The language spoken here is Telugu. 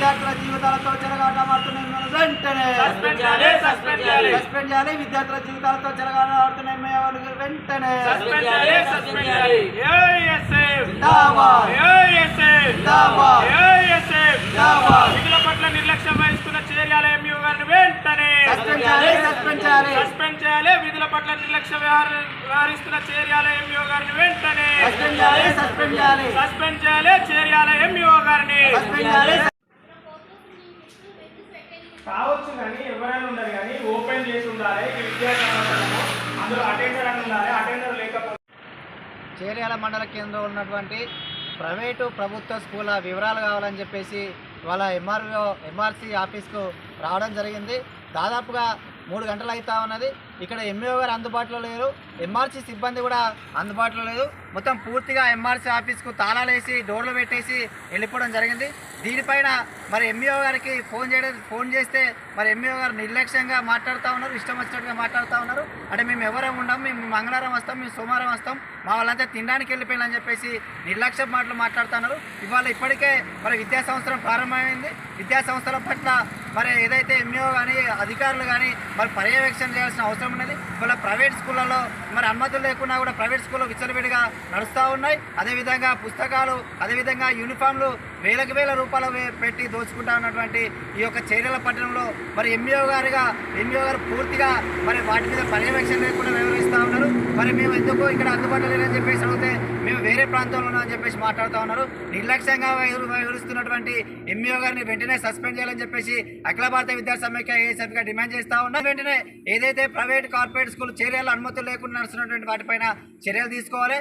విద్యార్థుల జీవితాలతో చెలగాటమాడుతున్న వెంటనే సస్పెండ్ చేయాలి. విద్యార్థుల జీవితాలతో చెలగాటమాడుతున్న వెంటనే విధుల పట్ల నిర్లక్ష్యం వహిస్తున్న చేర్యాల ఎంఈఓ గారిని వెంటనే సస్పెండ్ చేయాలి. విధుల పట్ల నిర్లక్ష్యం వ్యవహరిస్తున్న చేర్యాల ఎంఈఓ గారిని వెంటనే సస్పెండ్ చేయాలి. చేర్యాల ఎంఈఓ గారిని కావచ్చు కానీ ఎవరైనా ఉండాలి కానీ ఓపెన్ చేసి ఉండాలి. అందులో అటెండర్ అని ఉండాలి. అటెండర్ లేకపోతే చేర్యాల మండల కేంద్రంలో ఉన్నటువంటి ప్రైవేటు ప్రభుత్వ స్కూళ్ళ వివరాలు కావాలని చెప్పేసి వాళ్ళ ఎంఆర్సీ ఆఫీస్కు రావడం జరిగింది. దాదాపుగా 3 గంటలు అవుతా ఉన్నది. ఇక్కడ ఎంఈఓ గారు అందుబాటులో లేరు, ఎంఆర్సీ సిబ్బంది కూడా అందుబాటులో లేదు. మొత్తం పూర్తిగా ఎంఆర్సీ ఆఫీస్కు తాళాలు వేసి డోర్లు పెట్టేసి వెళ్ళిపోవడం జరిగింది. దీనిపైన మరి ఎంఈఓ గారికి ఫోన్ చేస్తే మరి ఎంఈఓ గారు నిర్లక్ష్యంగా మాట్లాడుతూ ఉన్నారు, ఇష్టం వచ్చినట్టుగా మాట్లాడుతూ ఉన్నారు. అంటే మేము ఎవరం ఉండం, మేము మంగళవారం వస్తాం, మేము సోమవారం వస్తాం, మా వాళ్ళంతా తినడానికి వెళ్ళిపోయిందని చెప్పేసి నిర్లక్ష్య మాటలు మాట్లాడుతున్నారు. ఇప్పటికే మరి విద్యా సంవత్సరం ప్రారంభమైంది. విద్యా సంస్థల పట్ల మరి ఏదైతే ఎంఈఓ కానీ అధికారులు కానీ మరి పర్యవేక్షణ చేయాల్సిన అవసరం ఉన్నది. ఇవాళ ప్రైవేట్ స్కూళ్ళలో మరి అనుమతులు లేకుండా కూడా ప్రైవేట్ స్కూల్లో విచ్చలవిడిగా నడుస్తూ ఉన్నాయి. అదేవిధంగా పుస్తకాలు, అదేవిధంగా యూనిఫామ్లు వేల రూపాయలు పెట్టి దోచుకుంటా ఉన్నటువంటి ఈ యొక్క చేర్యాల పట్టణంలో మరి ఎంఈఓ గారు పూర్తిగా మరి వాటి మీద పర్యవేక్షణ లేకుండా వ్యవహరిస్తూ ఉన్నారు. మరి మేము ఎందుకు ఇక్కడ అందుబాటులో లేదని చెప్పేసి అడిగితే మేము వేరే ప్రాంతంలో ఉన్నామని చెప్పేసి మాట్లాడుతూ ఉన్నారు. నిర్లక్ష్యంగా వ్యవహరిస్తున్నటువంటి ఎంఈఓ గారిని వెంటనే సస్పెండ్ చేయాలని చెప్పేసి అఖిల భారత విద్యార్థి సమైక్య ఏఎస్ఎఫ్గా డిమాండ్ చేస్తూ ఉన్నాం. వెంటనే ఏదైతే ప్రైవేట్ కార్పొరేట్ స్కూల్ చేర్యాల అనుమతులు లేకుండా నడుస్తున్నటువంటి వాటిపైన చర్యలు తీసుకోవాలి.